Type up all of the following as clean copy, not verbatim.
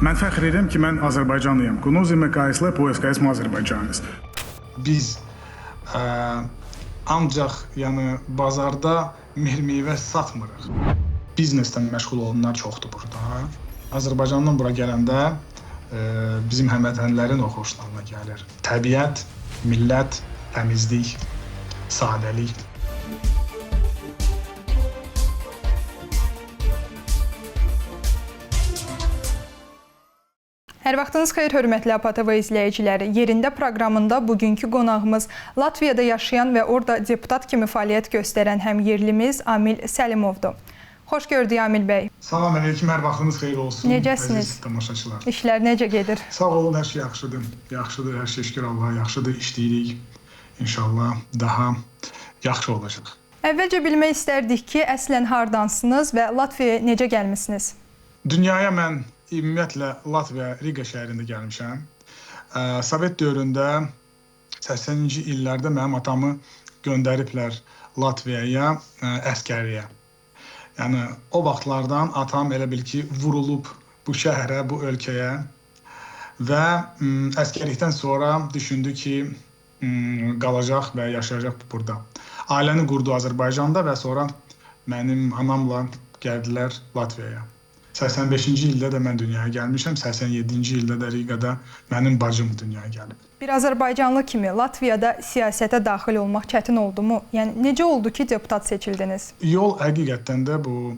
Mən fəxr edirəm ki, mən Azərbaycanlıyam. Kunuzi MKS, poiskais Azərbaycanis. Biz ancaq bazarda meyvə satmırıq. Biznesdən məşğul olanlar çoxdur burada. Azərbaycandan bura gələndə bizim həmvətənlərin o xoşlarına gəlir. Təbiət, millət, təmizlik, sadəlik. Hər vaxtınız xeyir, hörmətli APA-TV izləyiciləri. Yerində proqramında bugünkü qonağımız Latviyada yaşayan və orada deputat kimi fəaliyyət göstərən həmyerlimiz Amil Səlimovdur. Xoş gördük Amil bəy. Salam əleyküm, hər vaxtınız xeyir olsun. Necəsiniz? Əziz tamaşaçılar. İşlər necə gedir? Sağ olun, hər şey yaxşıdır. Yaxşıdır, hər şey şükür Allaha yaxşıdır. İşləyirik. İnşallah daha yaxşı olacaq. Əvvəlcə bilmək istərdik ki, əslən hardansınız və Latviyaya necə gəlmisiniz? Dünyaya mən ümumiyyətlə Latviya, Riga şəhərində gəlmişəm. Sovet dövründə 80-ci illərdə mənim atamı göndəriblər Latviyaya əskərliyə. Yəni o vaxtlardan atam elə bil ki vurulub bu şəhərə, bu ölkəyə və əskərlikdən sonra düşündü ki qalacaq və yaşayacaq burada. Ailəni qurdu Azərbaycanda və sonra mənim anamla gəldilər Latviyaya. 85-ci ildə də mən dünyaya gəlmişəm, 87-ci ildə də Rigada mənim bacım dünyaya gəlib. Bir Azərbaycanlı kimi Latviyada siyasətə daxil olmaq çətin oldumu? Yəni necə oldu ki, deputat seçildiniz? Yol həqiqətən də bu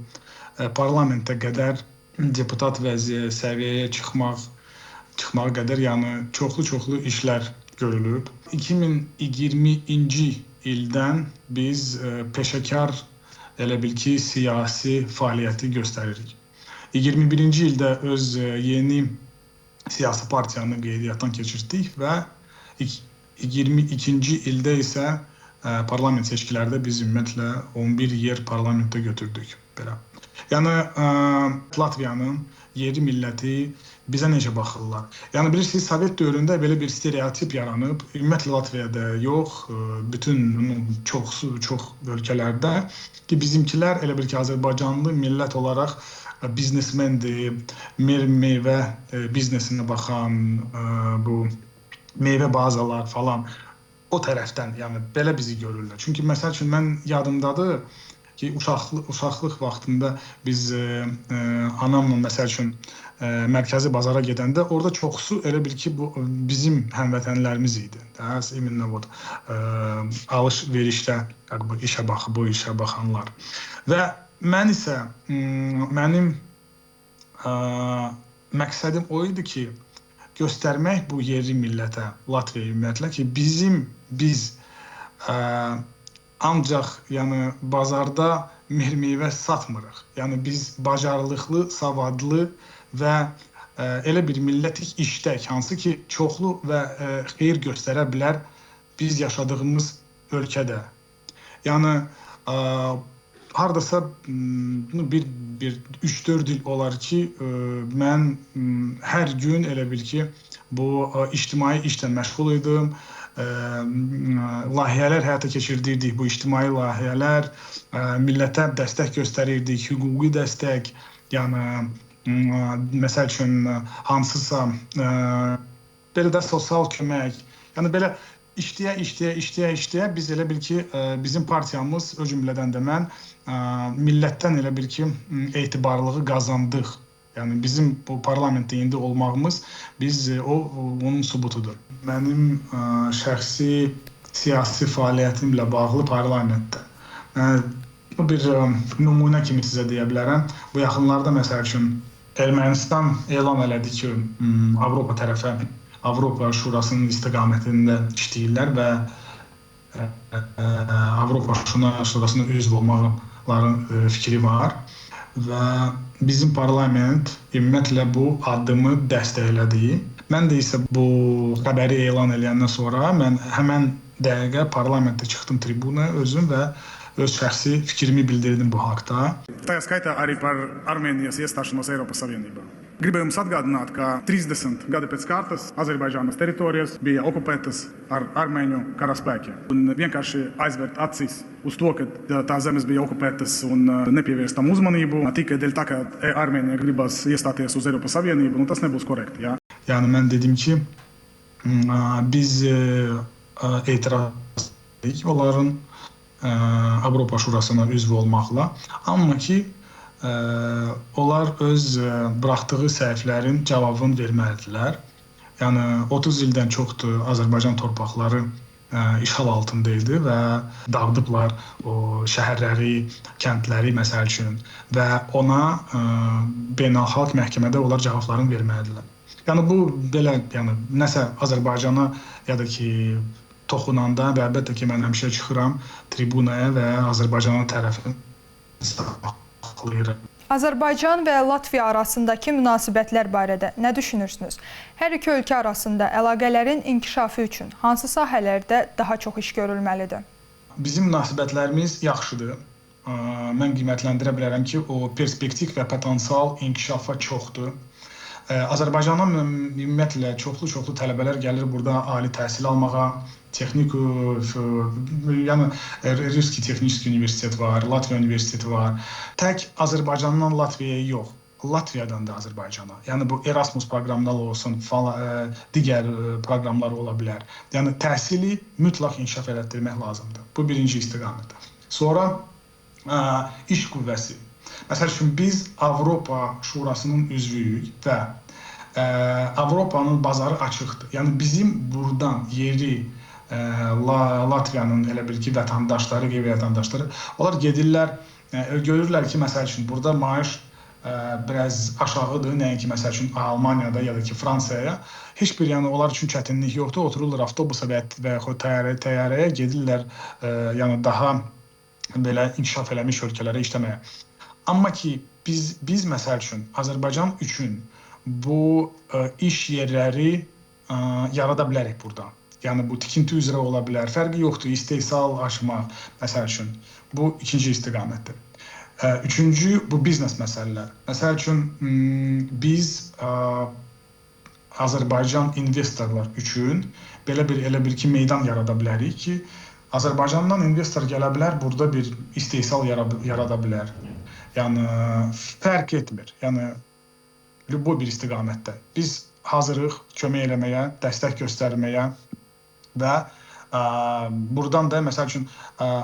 parlamentə qədər deputat səviyyəyə çıxmağa qədər çoxlu işlər görülüb. 2020-ci ildən biz peşəkar elə bil ki siyasi fəaliyyəti göstəririk. 21-ci ildə öz yeni siyasi partiyanı qeydiyyatdan keçirdik və 22-ci ildə isə parlament seçkilərdə biz ümumiyyətlə 11 yer parlamentdə götürdük. Yəni Latviyanın yeri milləti bizə necə baxırlar? Yəni bilirsiniz, Sovet dövründə belə bir stereotip yaranıb. Ümumiyyətlə Latviyada yox, bütün çox ölkələrdə ki bizimkilər elə bil ki Azərbaycanlı millət olaraq biznesmendir, meyvə biznesinə baxan, bu meyvə bazalar falan o tərəfdən, yəni belə bizi görürlər. Çünki məsəl üçün mən yadımdadır ki uşaqlıq vaxtında biz anamla məsəl üçün mərkəzi bazara gedəndə orada çoxsu elə bil ki bu bizim həmvətənlərimiz idi. İminlə alış-verişdə bu işə baxanlar. Və mən isə mənim məqsədim o idi ki göstərmək bu yerli millətə, Latviyaya ümumiyyətlə ki biz ancaq bazarda meyvə satmırıq. Yəni biz bacarılıqlı, savadlı və elə bir millətik işdək, hansı ki çoxlu və xeyir göstərə bilər biz yaşadığımız ölkədə. Yəni hardasa bir 3-4 il olar ki mən hər gün elə bil ki bu ictimai işlə məşğul idim. Layihələr həyata keçirdirdik, bu ictimai layihələr, millətə dəstək göstərirdik, hüquqi dəstək, yəni məsəl üçün hansısa belə də sosial kömək, yəni belə işləyə biz elə bil ki bizim partiyamız o cümlədən də mən millətdən elə bil ki etibarlığı qazandıq. Yəni bizim bu parlamentdə indi olmağımız onun sübutudur. Mənim şəxsi siyasi fəaliyyətimlə bağlı parlamentdə bir nümunə kimi sizə deyə bilərəm. Bu yaxınlarda məsəl üçün Ermənistan elan elədi ki Avropa tərəfə, Avropa Şurasının istiqamətində işləyirlər və Avropa Şurasına üzv olmaqların fikri var. Və bizim parlament ümumiyyətlə bu addımı dəstəklədi. Mən də isə bu xəbəri elan eləyəndən sonra mən həmən dəqiqə parlamentdə çıxdım tribuna özüm və öz şəxsi fikrimi bildirdim bu haqda. Tā skaitā arī par Armēnijas iestāšanos Eiropas Savienībā. Gribēju jums atgādināt, ka 30 gadi pēc kārtas Azerbaidžānas teritorijas bija okupētas ar armēņu karaspēkiem. Un vienkārši aizvērt acis uz to, ka tās zemes bija okupētas un nepievērst tam uzmanību, tikai dēļ tā, ka Armēnija gribas iestāties uz Eiropas Savienību, tas nebūs korekti. Ja? Yani mən dedim ki, biz etiraz etdik onların Avropa Şurasına üzv olmaqla, amma ki onlar öz buraxdığı səhvlərin cavabını verməlidirlər. Yəni 30 ildən çoxdur Azərbaycan torpaqları işğal altındaydı və dağıdıblar o şəhərləri, kəndləri məsəl üçün və ona beynəlxalq məhkəmədə onlar cavablarını verməlidirlər. Yəni bu belə, yəni nəsə Azərbaycana ya da ki toxunanda və əlbəttə ki mən həmişə çıxıram tribunaya və Azərbaycana tərəfini saxlayıram. Azərbaycan və Latviya arasındakı münasibətlər barədə nə düşünürsünüz? Hər iki ölkə arasında əlaqələrin inkişafı üçün hansı sahələrdə daha çox iş görülməlidir? Bizim münasibətlərimiz yaxşıdır. Mən qiymətləndirə bilərəm ki, o perspektiv və potensial inkişafa çoxdur. Azərbaycana ümumiyyətlə çoxlu tələbələr gəlir burada ali təhsil almağa. Texnik, yəni Ruski Texnik Universitet var, Latviya Universiteti var. Tək Azərbaycandan Latviyaya yox, Latviyadan da Azərbaycana. Yəni bu Erasmus proqramları olsun, digər proqramlar ola bilər. Yəni təhsili mütləq inkişaf etdirmək lazımdır. Bu birinci istiqamətdir. Sonra iş qüvvəsi. Məsəl üçün biz Avropa Şurasının üzvüyük və Avropanın bazarı açıqdır. Yəni bizim buradan yeri Latviyanın elə bil ki vətəndaşları, qeyri vətəndaşları, onlar gedirlər, görürlər ki, məsəl üçün burada maaş biraz aşağıdır, nəinki məsəl üçün Almaniyada ya da ki Fransaya. Heç bir yəni onlar üçün çətinlik yoxdur, otururlar avtobusa və yaxud təyyarəyə gedirlər, yəni daha belə inkişaf eləmiş ölkələrə işləməyə. Amma ki biz məsəl üçün Azərbaycan üçün bu iş yerləri yarada bilərik burada. Yəni bu tikinti üzrə ola bilər, fərqi yoxdur, istehsal açmaq məsəl üçün. Bu ikinci istiqamətdir. Üçüncü, bu biznes məsələlər. Məsəl üçün biz Azərbaycan investorlar üçün belə bir ki meydan yarada bilərik ki, Azərbaycandan investor gələ bilər, burada bir istehsal yarada bilər. Yəni fərq etmir. Yəni bu bir istiqamətdə. Biz hazırıq kömək eləməyə, dəstək göstərməyə və buradan da məsəl üçün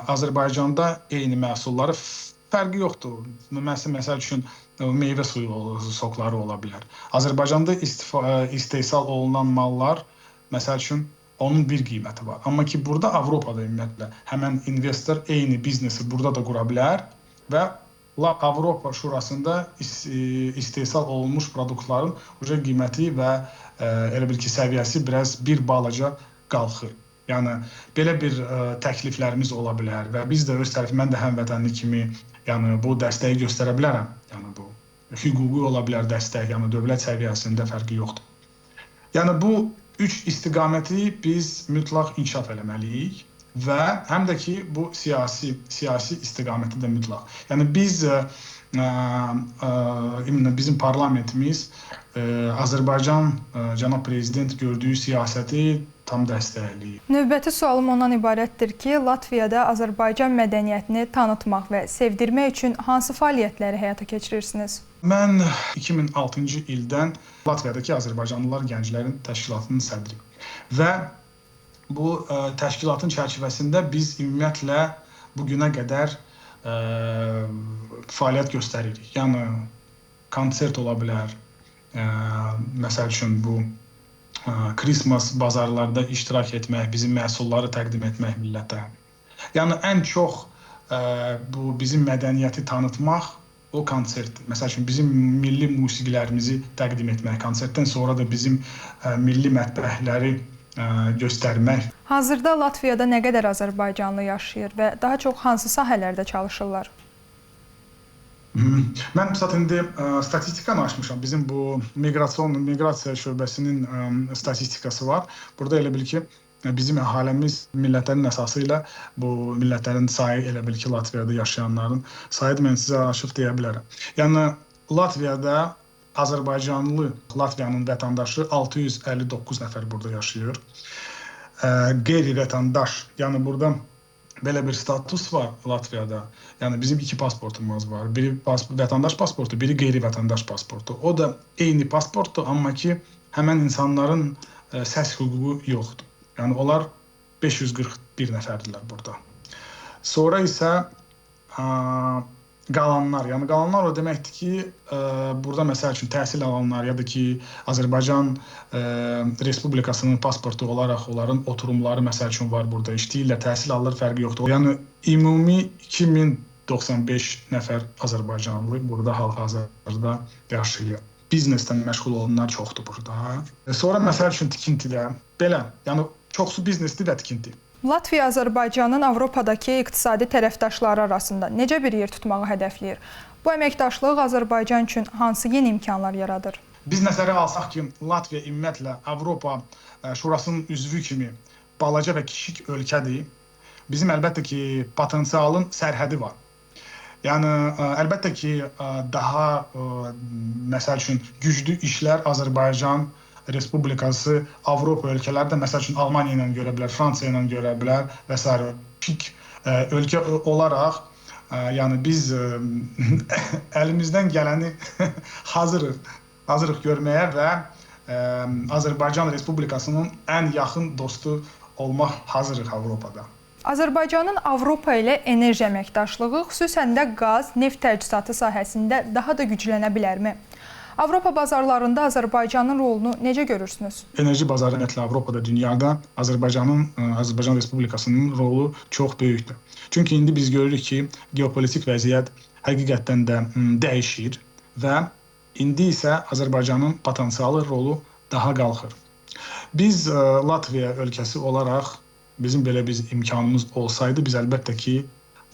Azərbaycanda eyni məhsulları fərqi yoxdur. Məsəl üçün meyvə suyu sokları ola bilər. Azərbaycanda istehsal olunan mallar məsəl üçün onun bir qiyməti var. Amma ki burada Avropada ümumiyyətlə həmən investor eyni biznesi burada da qura bilər və Avropa Şurasında istehsal olunmuş produktların qiyməti və elə bir ki səviyyəsi biraz bir balaca qalxır. Yəni belə bir təkliflərimiz ola bilər və biz də öz tərəfi, mən də həmvətənli kimi yəni bu dəstəyi göstərə bilərəm. Yəni bu hüquqi ola bilər dəstək, yəni dövlət səviyyəsində fərqi yoxdur. Yəni bu üç istiqaməti biz mütləq inkişaf eləməliyik və həm də ki bu siyasi istiqaməti də mütləq. Yəni bizim parlamentimiz Azərbaycan cənab prezident gördüyü siyasəti tam dəstəkləyir. Növbəti sualım ondan ibarətdir ki, Latviyada Azərbaycan mədəniyyətini tanıtmaq və sevdirmək üçün hansı fəaliyyətləri həyata keçirirsiniz? Mən 2006-cı ildən Latviyadakı Azərbaycanlılar gənclərin təşkilatının sədriyim. Və bu təşkilatın çərçivəsində biz ümumiyyətlə bugünə qədər fəaliyyət göstəririk. Yəni konsert ola bilər, məsəl üçün bu Christmas bazarlarda iştirak etmək, bizim məhsulları təqdim etmək millətə. Yəni ən çox bu bizim mədəniyyəti tanıtmaq o konsertdir. Məsəl üçün bizim milli musiqilərimizi təqdim etmək, konsertdən sonra da bizim milli mətbəxləri göstərmək. Hazırda Latviyada nə qədər Azərbaycanlı yaşayır və daha çox hansı sahələrdə çalışırlar? Mən indi statistikanı açmışam. Bizim bu miqrasiya şöbəsinin statistikası var. Burada elə bil ki, bizim əhalimiz millətlərin əsası ilə bu millətlərin sayı elə bil ki, Latviyada yaşayanların sayı mən sizə açıq deyə bilərəm. Yəni Latviyada Azərbaycanlı Latviyanın vətəndaşı 659 nəfər burada yaşayır. Qeyri-vətəndaş, yəni burada belə bir status var Latviyada. Yəni bizim 2 pasportumuz var. Biri vətəndaş pasportu, biri qeyri-vətəndaş pasportu. O da eyni pasportdur, amma ki, həmən insanların səs hüququ yoxdur. Yəni onlar 541 nəfərdirlər burada. Sonra isə qalanlar, yəni qalanlar o deməkdir ki, burada məsəl üçün təhsil alanlar ya da ki, Azərbaycan Respublikasının pasportu olaraq onların oturumları məsəl üçün var burada, işləyirlər, təhsil alırlar, fərqi yoxdur. Yəni ümumi 2095 nəfər Azərbaycanlı burada hal-hazırda yaşayır. Biznesdən məşğul olanlar çoxdur burada. Sonra məsəl üçün tikintidə belə, yəni çoxsu biznesdir və tikinti. Latviya Azərbaycanın Avropadakı iqtisadi tərəfdaşları arasında necə bir yer tutmağı hədəfləyir? Bu əməkdaşlıq Azərbaycan üçün hansı yeni imkanlar yaradır? Biz nəzərə alsaq ki, Latviya ümumiyyətlə Avropa Şurasının üzvü kimi balaca və kiçik ölkədir. Bizim əlbəttə ki, potensialın sərhədi var. Yəni, əlbəttə ki, daha məsəl üçün güclü işlər Azərbaycan Respublikası Avropa ölkələri də məsəl üçün Almaniya ilə görə bilər, Fransiya ilə görə bilər və s. Kiçik ölkə olaraq, yəni biz əlimizdən gələni hazırıq görməyə və Azərbaycan Respublikasının ən yaxın dostu olmaq hazırıq Avropada. Azərbaycanın Avropa ilə enerji əməkdaşlığı xüsusən də qaz, neft təchizatı sahəsində daha da güclənə bilərmi? Avropa bazarlarında Azərbaycanın rolunu necə görürsünüz? Enerji bazarı ümumiyyətlə Avropada, dünyada Azərbaycan Respublikasının rolu çox böyükdür. Çünki indi biz görürük ki, geopolitik vəziyyət həqiqətən də dəyişir və indi isə Azərbaycanın potensialı rolu daha qalxır. Biz Latviya ölkəsi olaraq bizim belə bir imkanımız olsaydı, biz əlbəttə ki,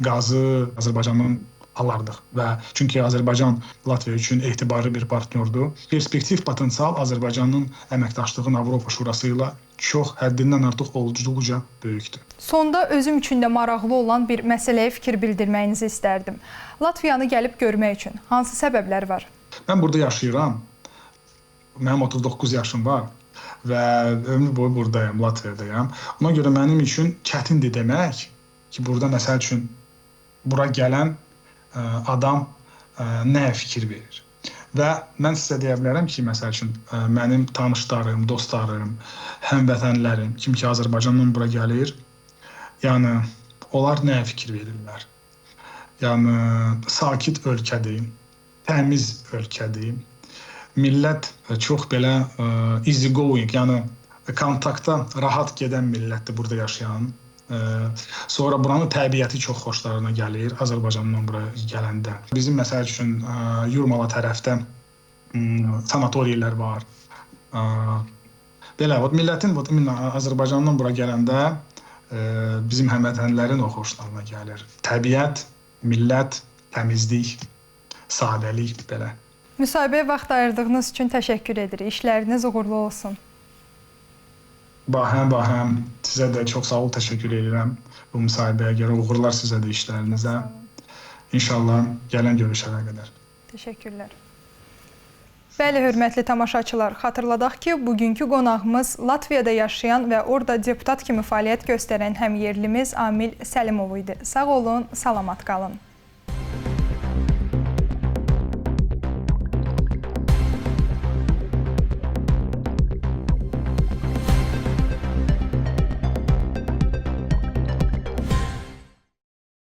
qazı Azərbaycanın alardıq və çünki Azərbaycan Latviya üçün etibarlı bir partnyordur. Perspektiv potensial Azərbaycanın əməkdaşlığının Avropa Şurası ilə çox həddindən artıq olduqca böyükdür. Sonda özüm üçün də maraqlı olan bir məsələyə fikir bildirməyinizi istərdim. Latviyanı gəlib görmək üçün hansı səbəblər var? Mən burada yaşayıram. Mənim 39 yaşım var və ömrü boyu buradayım, Latviyadayım. Ona görə mənim üçün çətindir demək ki, burada məsəl üçün bura gələn adam nəyə fikir verir. Və mən sizə deyə bilərəm ki, məsəl üçün, mənim tanışlarım, dostlarım, həmvətənlərim, kim ki Azərbaycandan bura gəlir, yəni, onlar nəyə fikir verirlər? Yəni, sakit ölkədir, təmiz ölkədir, millət çox belə easy going, yəni, kontaktda rahat gedən millətdir burada yaşayan. Sonra buranın təbiəti çox xoşlarına gəlir, Azərbaycandan bura gələndə. Bizim, məsəl üçün, Yurmala tərəfdə sanatoriylər var. Belə, millətin Azərbaycandan bura gələndə bizim həmvətənlərin o xoşlarına gəlir. Təbiət, millət, təmizlik, sadəlik, belə. Müsahibəyə vaxt ayırdığınız üçün təşəkkür edirik. İşləriniz uğurlu olsun. Bahəm, sizə də çox sağ ol, təşəkkür edirəm bu müsahibəyə görə. Uğurlar sizə də işlərinizə. İnşallah gələn görüşlərə qədər. Təşəkkürlər. Bəli, hörmətli tamaşaçılar, xatırladaq ki, bugünkü qonağımız Latviyada yaşayan və orada deputat kimi fəaliyyət göstərən həmyerlimiz Amil Səlimov idi. Sağ olun, salamat qalın.